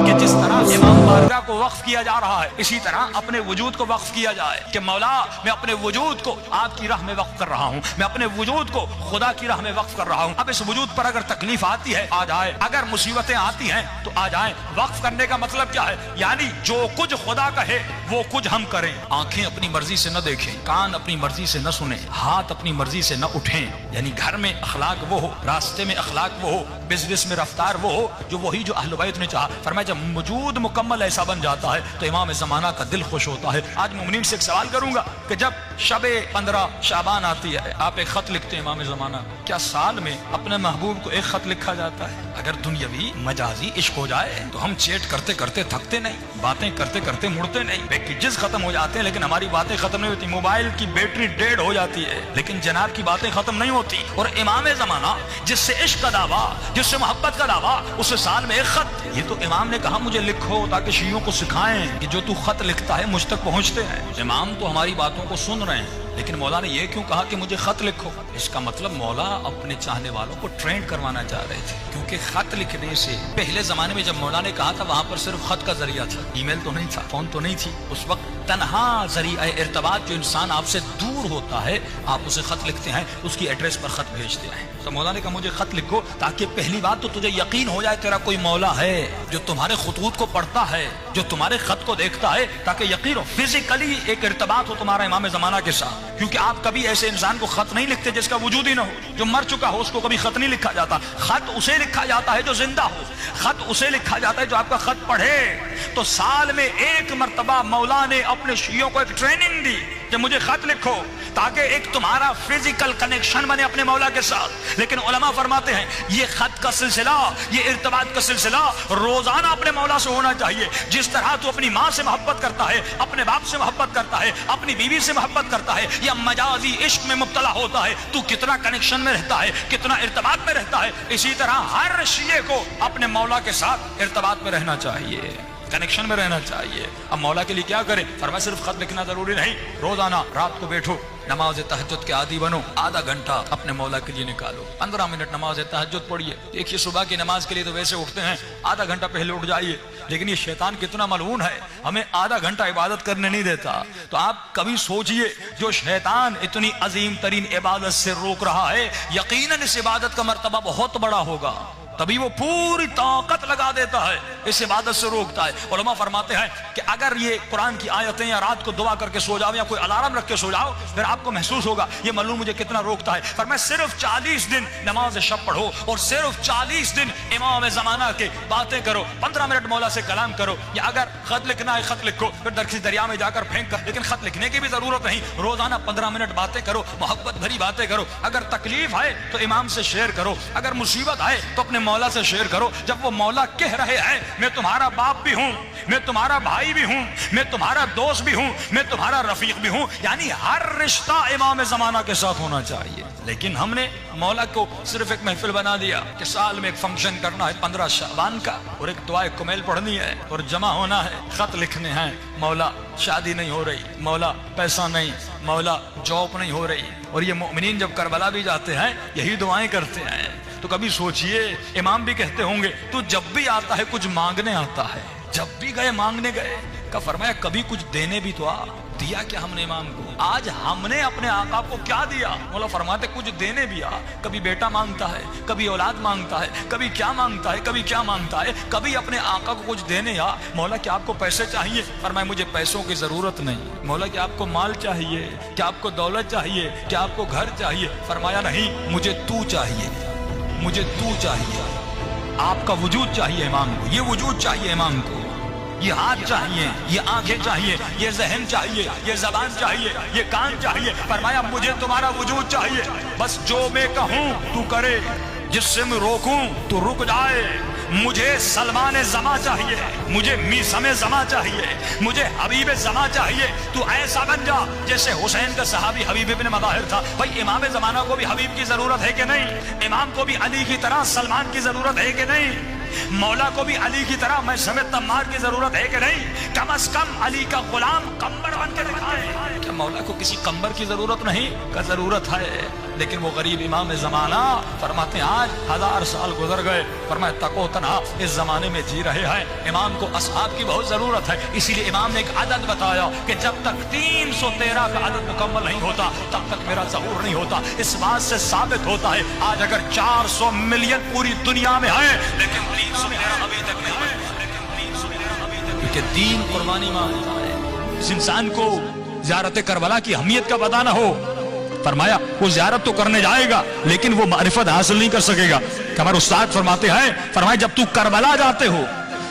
کہ جس طرح امام بارگاہ کو وقف کیا جا رہا ہے اسی طرح اپنے وجود کو وقف کیا جائے کہ مولا میں اپنے وجود کو آپ کی راہ میں وقف کر رہا ہوں، میں اپنے وجود کو خدا کی راہ میں وقف کر رہا ہوں۔ اب اس وجود پر اگر تکلیف آتی ہے آ جائے، اگر مصیبتیں آتی ہیں تو آ جائیں۔ وقف کرنے کا مطلب کیا ہے؟ یعنی جو کچھ خدا کہے وہ کچھ ہم کریں۔ آنکھیں اپنی مرضی سے نہ دیکھیں، کان اپنی مرضی سے نہ سنیں، ہاتھ اپنی مرضی سے نہ اٹھیں۔ یعنی گھر میں اخلاق وہ ہو، راستے میں اخلاق وہ ہو، بزنس میں رفتار وہ ہو جو وہی جو اہل بیت نے چاہا۔ فرمایا جب وجود مکمل ایسا بن جاتا ہے تو امام زمانہ کا دل خوش ہوتا ہے۔ آج مومنین سے ایک سوال کروں گا کہ جب شب 15 شعبان آتی ہے آپ ایک خط لکھتے ہیں امام زمانہ، کیا سال میں اپنے محبوب کو ایک خط لکھا جاتا ہے؟ اگر دنیاوی مجازی عشق ہو جائے تو ہم چیٹ کرتے کرتے تھکتے نہیں، باتیں کرتے کرتے مڑتے نہیں، پیکیجز ختم ہو جاتے ہیں لیکن ہماری باتیں ختم نہیں ہوتی، موبائل کی بیٹری ڈیڈ ہو جاتی ہے لیکن جناب کی باتیں ختم نہیں ہوتی۔ اور امام زمانہ جس سے عشق کا دعویٰ، جس سے محبت کا دعویٰ، اسے سال میں ایک خط۔ یہ تو امام نے کہا مجھے لکھو تاکہ شیعوں کو سکھائیں کہ جو تو خط لکھتا ہے مجھ تک پہنچتے ہیں۔ امام تو ہماری باتوں کو سن رہے ہیں لیکن مولا نے یہ کیوں کہا کہ مجھے خط لکھو؟ اس کا مطلب مولا اپنے چاہنے والوں کو ٹرینڈ کروانا چاہ رہے تھے، کیونکہ خط لکھنے سے پہلے زمانے میں جب مولا نے کہا تھا وہاں پر صرف خط کا ذریعہ تھا، ای میل تو نہیں تھا، فون تو نہیں تھی۔ اس وقت تنہا ذریعہ ارتباط جو انسان آپ سے دور ہوتا ہے آپ اسے خط لکھتے ہیں، اس کی ایڈریس پر خط بھیجتے ہیں۔ تو مولا نے کہا مجھے خط لکھو تاکہ پہلی بات تو تجھے یقین ہو جائے تیرا کوئی مولا ہے جو تمہارے خطوط کو پڑھتا ہے، جو تمہارے خط کو دیکھتا ہے، تاکہ یقین ہو فزیکلی ایک ارتباط ہو تمہارا امام زمانہ کے ساتھ۔ کیونکہ آپ کبھی ایسے انسان کو خط نہیں لکھتے جس کا وجود ہی نہ ہو، جو مر چکا ہو اس کو کبھی خط نہیں لکھا جاتا۔ خط اسے لکھا جاتا ہے جو زندہ ہو، خط اسے لکھا جاتا ہے جو آپ کا خط پڑھے۔ تو سال میں ایک مرتبہ مولا نے اپنے شیعوں کو ایک ٹریننگ دی کہ مجھے خط لکھو تاکہ ایک تمہارا فزیکل کنیکشن بنے اپنے مولا کے ساتھ۔ لیکن علماء فرماتے ہیں یہ خط کا سلسلہ، یہ ارتباط کا سلسلہ روزانہ اپنے مولا سے ہونا چاہیے۔ جس طرح تو اپنی ماں سے محبت کرتا ہے، اپنے باپ سے محبت کرتا ہے، اپنی بیوی سے محبت کرتا ہے یا مجازی عشق میں مبتلا ہوتا ہے، تو کتنا کنیکشن میں رہتا ہے، کتنا ارتباط میں رہتا ہے۔ اسی طرح ہر شیعہ کو اپنے مولا کے ساتھ ارتباط میں رہنا چاہیے، کنیکشن میں رہنا چاہیے۔ اب مولا کے لیے کیا کریں؟ فرمایا صرف خط لکھنا ضروری نہیں، روزانہ رات کو بیٹھو، نماز تہجد کے عادی بنو، آدھا گھنٹہ اپنے مولا کے لیے نکالو، 15 منٹ نماز تہجد پڑھیے۔ دیکھیے صبح کی نماز کے لیے تو ویسے اٹھتے ہیں، آدھا گھنٹہ پہلے اٹھ جائیے، لیکن یہ شیطان کتنا ملعون ہے، ہمیں آدھا گھنٹہ عبادت کرنے نہیں دیتا۔ تو آپ کبھی سوچئے جو شیطان اتنی عظیم ترین عبادت سے روک رہا ہے، یقیناً اس عبادت کا مرتبہ بہت بڑا ہوگا، تبھی وہ پوری طاقت لگا دیتا ہے، اس عبادت سے روکتا ہے۔ علماء فرماتے ہیں کہ اگر یہ قرآن کی آیتیں یا رات کو دعا کر کے سو جاؤ یا کوئی الارم رکھ کے سو جاؤ، پھر آپ کو محسوس ہوگا یہ معلوم مجھے کتنا روکتا ہے۔ فرمایا صرف 40 دن نماز شب پڑھو اور صرف 40 دن امام زمانہ کے باتیں کرو، 15 منٹ مولا سے کلام کرو، یا اگر خط لکھنا ہے خط لکھو، پھر درخت دریا میں جا کر پھینک کر، لیکن خط لکھنے کی بھی ضرورت نہیں، روزانہ 15 منٹ باتیں کرو، محبت بھری باتیں کرو۔ اگر تکلیف ہے تو امام سے شیئر کرو، اگر مصیبت ہے تو اپنے مولا سے شیئر کرو۔ جب وہ مولا کہہ رہے ہیں میں تمہارا باپ بھی ہوں، میں تمہارا بھائی بھی ہوں، میں تمہارا دوست بھی ہوں، میں تمہارا رفیق بھی ہوں، یعنی ہر رشتہ امام زمانہ کے ساتھ ہونا چاہیے۔ لیکن ہم نے مولا کو صرف ایک محفل بنا دیا کہ سال میں ایک فنکشن کرنا ہے 15 شعبان کا، اور ایک دعائے کمیل پڑھنی ہے اور جمع ہونا ہے، خط لکھنے ہیں، مولا شادی نہیں ہو رہی، مولا پیسہ نہیں، مولا جاب نہیں ہو رہی۔ اور یہ مومنین جب کربلا بھی جاتے ہیں یہی دعائیں کرتے ہیں۔ تو کبھی سوچئے امام بھی کہتے ہوں گے تو جب بھی آتا ہے کچھ مانگنے آتا ہے، جب بھی گئے مانگنے گئے، کا فرمایا کبھی کچھ دینے بھی تو آ دیا کیا ہم نے امام کو؟ آج ہم نے اپنے آقا کو کیا دیا؟ مولا فرماتے کچھ دینے بھی آ۔ کبھی بیٹا مانگتا ہے، کبھی اولاد مانگتا ہے، کبھی کیا مانگتا ہے، کبھی کیا مانگتا ہے، کبھی اپنے آقا کو کچھ دینے آ۔ مولا کیا آپ کو پیسے چاہیے؟ فرمایا مجھے پیسوں کی ضرورت نہیں۔ مولا کیا آپ کو مال چاہیے؟ کیا آپ کو دولت چاہیے؟ کیا آپ کو گھر چاہیے؟ فرمایا نہیں، مجھے تو چاہیے، مجھے تو چاہیے۔ آپ کا وجود چاہیے امام کو، یہ وجود چاہیے امام کو، یہ ہاتھ چاہیے، یہ آنکھیں چاہیے، یہ ذہن چاہیے، یہ زبان چاہیے، یہ کان چاہیے۔ فرمایا مجھے تمہارا وجود چاہیے، بس جو میں کہوں تو کرے، جس سے میں روکوں تو رک جائے۔ مجھے سلمان زماں چاہیے، مجھے میثم زماں چاہیے، مجھے حبیب زماں چاہیے۔ تو ایسا بن جا جیسے حسین کا صحابی حبیب ابن مظاہر تھا۔ بھائی امام زمانہ کو بھی حبیب کی ضرورت ہے کہ نہیں؟ امام کو بھی علی کی طرح سلمان کی ضرورت ہے کہ نہیں؟ مولا کو بھی علی کی طرح میں سمیت تمار کی ضرورت ہے کہ نہیں؟ کم از کم علی کا غلام قمبر بن کے دکھائے۔ کیا مولا کو کسی قمبر کی ضرورت نہیں؟ کا ضرورت ہے۔ لیکن وہ غریب امام زمانہ فرماتے ہیں آج 1000 سال گزر گئے، فرمایا تکو تنہا اس زمانے میں جی رہے ہیں، امام کو اصحاب کی بہت ضرورت ہے، اسی لیے امام نے ایک عدد بتایا کہ جب تک 313 کا عدد مکمل نہیں ہوتا تب تک میرا ظہور نہیں ہوتا۔ اس بات سے ثابت ہوتا ہے آج اگر 400 ملین پوری دنیا میں ہے لیکن 313 ابھی تک نہیں ہے، کیونکہ دین قربانی مانگتا ہے۔ اس انسان کو زیارت کربلا کی اہمیت کا پتہ نہ ہو، فرمایا وہ زیارت تو کرنے جائے گا لیکن وہ معرفت حاصل نہیں کر سکے گا۔ کہ ہمارے استاد فرماتے ہیں، فرمایا جب تو کربلا جاتے ہو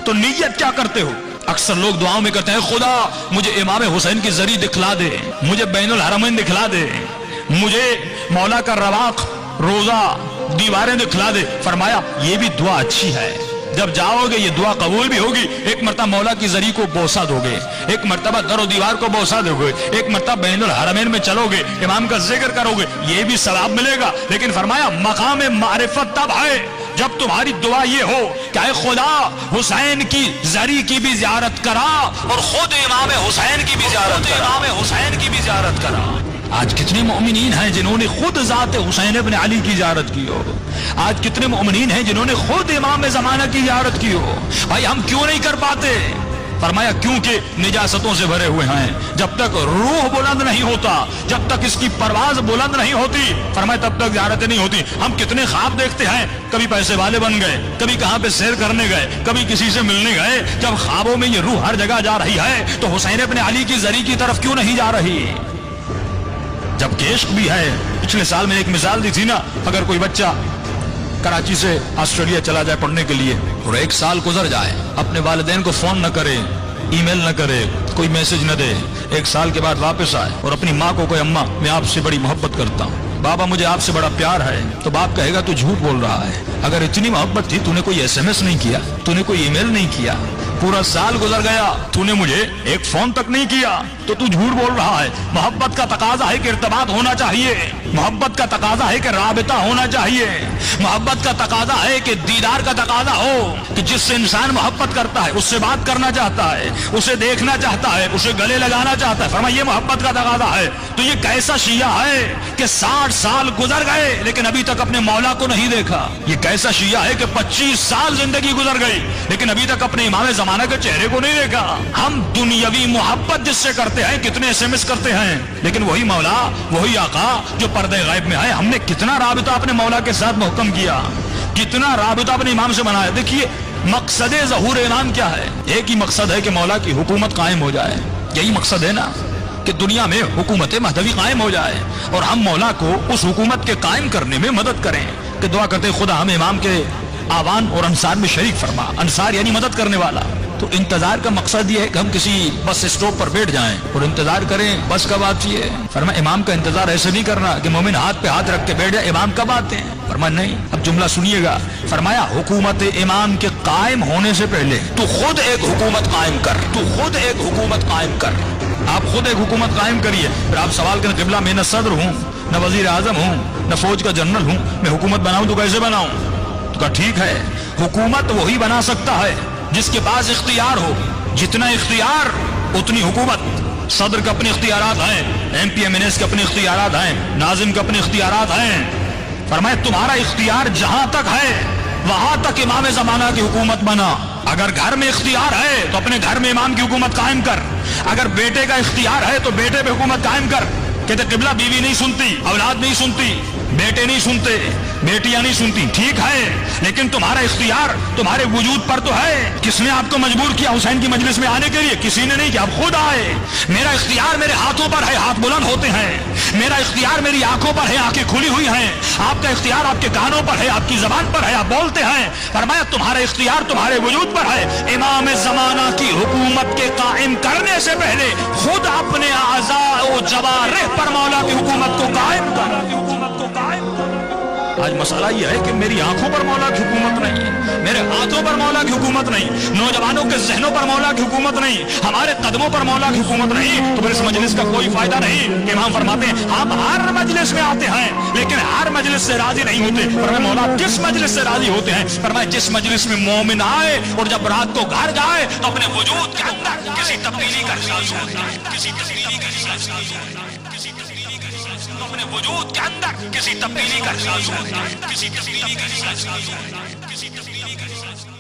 تو نیت کیا کرتے ہو؟ اکثر لوگ دعاؤں میں کہتے ہیں خدا مجھے امام حسین کی زری دکھلا دے، مجھے بین الحرمین دکھلا دے، مجھے مولا کا رواق روزہ دیواریں دکھلا دے۔ فرمایا یہ بھی دعا اچھی ہے، جب جاؤ گے یہ دعا قبول بھی ہوگی، ایک مرتبہ مولا کی زری کو بوسہ دو گے، ایک مرتبہ در و دیوار کو بوسہ دو گے، ایک مرتبہ بین الحرمین میں چلو گے، امام کا ذکر کرو گے، یہ بھی ثواب ملے گا۔ لیکن فرمایا مقام معرفت تب ہے جب تمہاری دعا یہ ہو کہ اے خدا حسین کی زری کی بھی زیارت کرا اور خود امام حسین کی بھی زیارت کرا۔ آج کتنے مومنین ہیں جنہوں نے خود ذات حسین ابن علی کی زیارت کی ہو، آج کتنے مومنین ہیں جنہوں نے خود امام زمانہ کی زیارت کی ہو۔ بھائی ہم کیوں نہیں کر پاتے؟ فرمایا کیونکہ نجاستوں سے بھرے ہوئے ہیں، جب تک روح بلند نہیں ہوتا، جب تک اس کی پرواز بلند نہیں ہوتی، فرمایا تب تک زیارتیں نہیں ہوتی۔ ہم کتنے خواب دیکھتے ہیں، کبھی پیسے والے بن گئے، کبھی کہاں پہ سیر کرنے گئے، کبھی کسی سے ملنے گئے، جب خوابوں میں یہ روح ہر جگہ جا رہی ہے تو حسین ابن علی کی زری کی طرف کیوں نہیں جا رہی؟ جبکہ عشق بھی ہے۔ پچھلے سال میں ایک مثال دی تھی نا، اگر کوئی بچہ کراچی سے آسٹریلیا چلا جائے پڑھنے کے لیے اور 1 سال گزر جائے، اپنے والدین کو فون نہ کرے، ای میل نہ کرے، کوئی میسج نہ دے، 1 سال کے بعد واپس آئے اور اپنی ماں کو کوئی اماں میں آپ سے بڑی محبت کرتا ہوں، بابا مجھے آپ سے بڑا پیار ہے، تو باپ کہے گا تو جھوٹ بول رہا ہے، اگر اتنی محبت تھی تو نے کوئی SMS نہیں کیا، تو نے کوئی ای میل نہیں کیا، پورا سال گزر گیا تو نے مجھے ایک فون تک نہیں کیا، تو جھوٹ بول رہا ہے۔ محبت کا تقاضا ہے کہ ارتباط ہونا چاہیے، محبت کا تقاضا ہے کہ رابطہ ہونا چاہیے، محبت کا تقاضا ہے کہ دیدار کا تقاضا ہو کہ جس سے انسان محبت کرتا ہے اس سے بات کرنا چاہتا ہے، اسے دیکھنا چاہتا ہے، اسے گلے لگانا چاہتا ہے۔ فرمایا یہ محبت کا تقاضا ہے۔ تو یہ کیسا شیعہ ہے کہ 60 سال گزر گئے لیکن ابھی تک اپنے مولا کو نہیں دیکھا؟ یہ کیسا شیعہ ہے کہ 25 سال زندگی گزر گئی لیکن ابھی تک اپنے امام زمانہ کے چہرے کو نہیں دیکھا؟ ہم دنیاوی محبت جس سے کرتے ہیں، کتنے SMS کرتے ہیں، لیکن وہی مولا، وہی آقا جو پردے غیب میں ہے، ہم نے کتنا رابطہ اپنے مولا کے ساتھ محکم کیا، کتنا رابطہ اپنے امام سے بنایا۔ دیکھیے مقصد ظہور امام کیا ہے؟ ایک ہی مقصد ہے کہ مولا کی حکومت قائم ہو جائے، یہی مقصد ہے نا، کہ دنیا میں حکومت مہدوی قائم ہو جائے اور ہم مولا کو اس حکومت کے قائم کرنے میں مدد کریں۔ کہ دعا کرتے خدا ہمیں امام کے آوان اور انصار میں شریک فرما، انصار یعنی مدد کرنے والا۔ تو انتظار کا مقصد یہ ہے کہ ہم کسی بس اسٹاپ پر بیٹھ جائیں اور انتظار کریں بس کب آتی ہے۔ فرمایا امام کا انتظار ایسے نہیں کرنا کہ مومن ہاتھ پہ ہاتھ رکھ کے بیٹھ جائے امام کب آتے ہیں۔ فرمایا نہیں، اب جملہ سنیے گا۔ فرمایا حکومت امام کے قائم ہونے سے پہلے تو خود ایک حکومت قائم کر، تو خود ایک حکومت قائم کر، آپ خود ایک حکومت قائم کریے۔ پھر آپ سوال کریں قبلہ میں نہ صدر ہوں، نہ وزیر اعظم ہوں، نہ فوج کا جنرل ہوں، میں حکومت بناؤں تو کیسے بناؤں؟ تو کہا ٹھیک ہے، حکومت وہی بنا سکتا ہے جس کے پاس اختیار ہو، جتنا اختیار اتنی حکومت۔ صدر کے اپنے اختیارات ہیں، MP MNS کے اپنے اختیارات ہیں، ناظم کے اپنے اختیارات ہیں۔ فرمایا تمہارا اختیار جہاں تک ہے وہاں تک امام زمانہ کی حکومت بنا۔ اگر گھر میں اختیار ہے تو اپنے گھر میں امام کی حکومت قائم کر، اگر بیٹے کا اختیار ہے تو بیٹے پہ حکومت قائم کر۔ کہتے قبلہ بیوی نہیں سنتی، اولاد نہیں سنتی، بیٹے نہیں سنتے، بیٹیاں نہیں سنتی، ٹھیک ہے، لیکن تمہارا اختیار تمہارے وجود پر تو ہے۔ کس نے آپ کو مجبور کیا حسین کی مجلس میں آنے کے لیے؟ کسی نے نہیں کیا، آپ خود آئے۔ میرا اختیار میرے ہاتھوں پر ہے، ہاتھ بلند ہوتے ہیں۔ میرا اختیار میری آنکھوں پر ہے، آنکھیں کھلی ہوئی ہیں۔ آپ کا اختیار آپ کے کانوں پر ہے، آپ کی زبان پر ہے، آپ بولتے ہیں۔ فرمایا تمہارا اختیار تمہارے وجود پر ہے۔ امام زمانہ کی حکومت کے قائم کرنے سے پہلے خود اپنے اعضاء و جوارح پر مولا کی حکومت کو قائم کر۔ آج مسئلہ یہ ہے کہ میری آنکھوں پر مولا کی حکومت نہیں ہے، میرے ہاتھوں پر مولا کی حکومت نہیں، نوجوانوں کے ذہنوں پر مولا کی حکومت نہیں، ہمارے قدموں پر مولا کی حکومت نہیں، تو پھر اس مجلس کا کوئی فائدہ نہیں۔ کہ امام فرماتے ہیں ہم ہر مجلس میں آتے ہیں لیکن ہر مجلس سے راضی نہیں ہوتے۔ فرمایا مولا کس مجلس سے راضی ہوتے ہیں؟ فرمایا جس مجلس میں مومن آئے اور جب رات کو گھر جائے تو اپنے وجود کے اندر کسی تبدیلی کا احساس ہوتا ہے، کسی تبدیلی کا احساس ہوتا ہے، کسی تبدیلی کا احساس ہوتا ہے۔ اپنے وجود کے اندر کسی تبدیلی کا احساس ہوتا ہے، کسی تبدیلی کا احساس ہوتا ہے، کسی تبدیلی کا احساس